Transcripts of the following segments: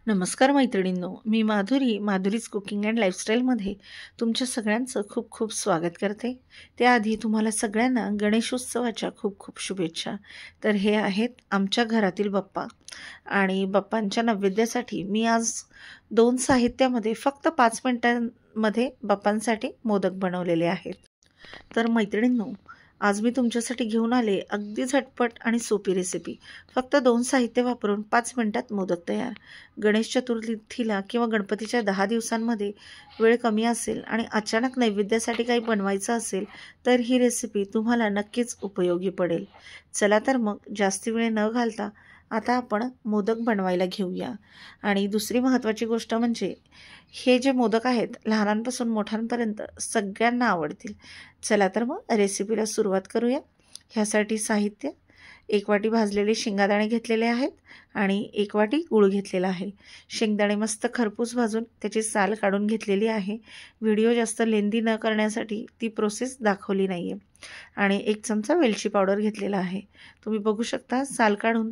नमस्कार मैत्रिणींनो, मी Madhuri's cooking and लाईफस्टाईलमध्ये तुमच्या सगळ्यांचं खूप खूप स्वागत करते। त्याआधी तुम्हाला सगळ्यांना गणेशोत्सवाच्या खूप खूप शुभेच्छा। तर हे आहेत आमच्या घरातील बाप्पा आणि बाप्पांच्या नैवेद्यासाठी मी आज 2 साहित्यामध्ये फक्त 5 मिनिटांमध्ये बाप्पांसाठी मोदक बनवलेले आहेत। तर मैत्रिणींनो, आज मी तुमच्यासाठी घेऊन आले अगदी झटपट आणि सोपी रेसिपी। फक्त 2 साहित्य वापरून 5 मिनिटात मोदक तयार। गणेश चतुर्थीला किंवा गणपतीच्या 10 दिवसांमध्ये वेळ कमी असेल आणि अचानक नैवेद्यासाठी काही बनवायचं असेल तर ही रेसिपी तुम्हाला नक्कीच उपयोगी पडेल। चला तर मग जास्त वेळ न घालता आता आपण मोदक बनवायला घेऊया। आणि दुसरी महत्त्वाची गोष्ट म्हणजे हे जे मोदक आहेत लहानांपासून मोठ्यांपर्यंत सगळ्यांना आवडतील। चला तर मग रेसिपीला सुरुवात करूया। ह्यासाठी साहित्य: 1 वाटी भाजलेले शेंगदाणे घेतलेले आहेत आणि 1 वाटी गूळ घेतलेला आहे। शेंगदाणे मस्त खरपूस भाजून त्याची साल काढून घेतलेली आहे। व्हिडिओ जास्त लेंदी न करण्यासाठी ती प्रोसेस दाखवली नाही आहे। आणि 1 चमचा वेलची पावडर घेतलेला आहे। तुम्ही बघू शकता साल काढून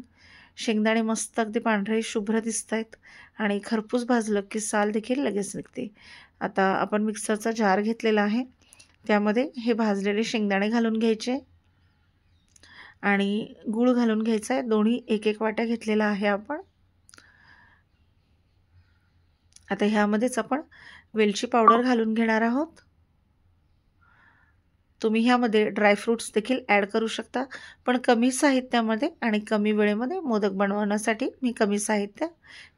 शेंगदाणे मस्त अगदी पांढरे शुभ्र दिसत आहेत आणि खरपूस भाजलं की साल देखील लगेच निघते। आता आपण मिक्सरचा जार घेतलेला आहे, त्यामध्ये हे भाजलेले शेंगदाणे घालून घ्यायचे आणि गूळ घालून घ्यायचा आहे। दोन्ही 1-1 वाट्या घेतलेला आहे आपण। आता ह्यामध्येच आपण वेलची पावडर घालून घेणार आहोत। तुम्ही ह्यामध्ये ड्रायफ्रूट्स देखील ॲड करू शकता, पण कमी साहित्यामध्ये आणि कमी वेळेमध्ये मोदक बनवण्यासाठी मी कमी साहित्य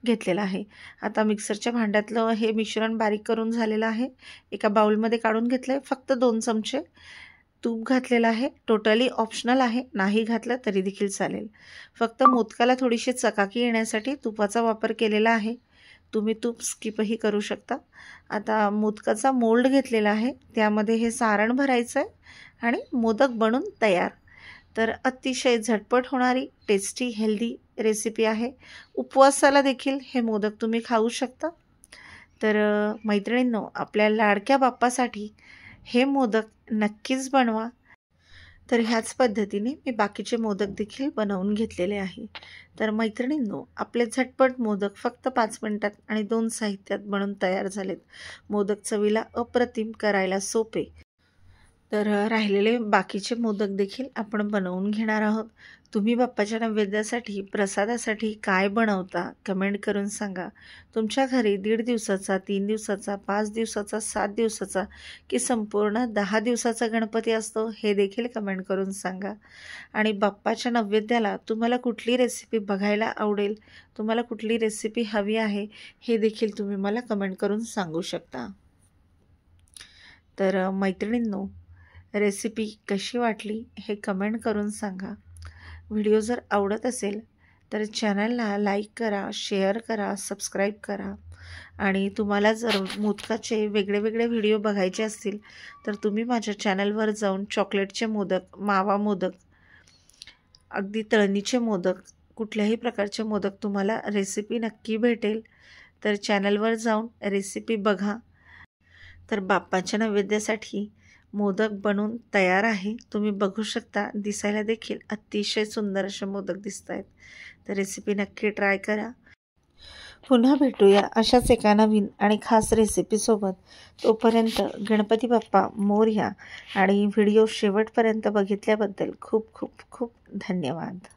घेतलेलं आहे। आता मिक्सरच्या भांड्यातलं हे मिश्रण बारीक करून झालेलं आहे, एका बाउलमध्ये काढून घेतलं आहे। फक्त 2 चमचे तूप घातलेलं आहे। टोटली ऑप्शनल आहे, नाही घातलं तरी देखील चालेल। फक्त मोदकाला थोडीशी चकाकी येण्यासाठी तुपाचा वापर केलेला आहे। तुम्ही तूप स्किपही करू शकता। आता मोदकाचा मोल्ड घेतलेला आहे, त्यामध्ये हे सारण भरायचं आहे आणि मोदक बनून तयार। तर अतिशय झटपट होणारी टेस्टी हेल्दी रेसिपी आहे। उपवासाला देखील हे मोदक तुम्ही खाऊ शकता। तर मैत्रिणींनो, आपल्या लाडक्या बाप्पासाठी हे मोदक नक्कीच बनवा। तर ह्याच पद्धतीने मी बाकीचे मोदक देखील बनवून घेतलेले आहे। तर मैत्रिणींनो, आपले झटपट मोदक फक्त 5 मिनिटात आणि 2 साहित्यात बनून तयार झालेत। मोदक चवीला अप्रतिम, करायला सोपे। तर राहिलेले बाकीचे मोदक देखील आपण बनवून घेणार आहोत। तुम्ही बाप्पाच्या नैवेद्यासाठी प्रसादासाठी काय बनवता कमेंट करून सांगा। तुमच्या घरी 1.5 दिवसाचा, 3 दिवसाचा, 5 दिवसाचा, 7 दिवसाचा की संपूर्ण 10 दिवसाचा गणपती असतो हे देखील कमेंट करून सांगा। आणि बाप्पाच्या नैवेद्याला तुम्हाला कुठली रेसिपी बघायला आवडेल, तुम्हाला कुठली रेसिपी हवी आहे हे देखील तुम्ही मला कमेंट करून सांगू शकता। तर मैत्रिणींनो, रेसिपी कशी वाटली हे कमेंट करून सांगा। व्हिडिओ जर आवडत असेल तर चॅनलला लाईक करा, शेअर करा, सबस्क्राईब करा। आणि तुम्हाला जर मोदकाचे वेगळे व्हिडिओ बघायचे असतील तर तुम्ही माझ्या चॅनलवर जाऊन चॉकलेटचे मोदक, मावा मोदक, अगदी तळणीचे मोदक, कुठल्याही प्रकारचे मोदक तुम्हाला रेसिपी नक्की भेटेल। तर चॅनलवर जाऊन रेसिपी बघा। तर बाप्पाच्या नैवेद्यासाठी मोदक बनून तयार आहे। तुम्ही बघू शकता, दिसायला देखील अतिशय सुंदर असे मोदक दिसत आहेत। तर रेसिपी नक्की ट्राय करा। पुन्हा भेटूया अशाच एका नवीन आणि खास रेसिपीसोबत। तोपर्यंत गणपती बाप्पा मोरया। आणि व्हिडिओ शेवटपर्यंत बघितल्याबद्दल खूप खूप खूप धन्यवाद।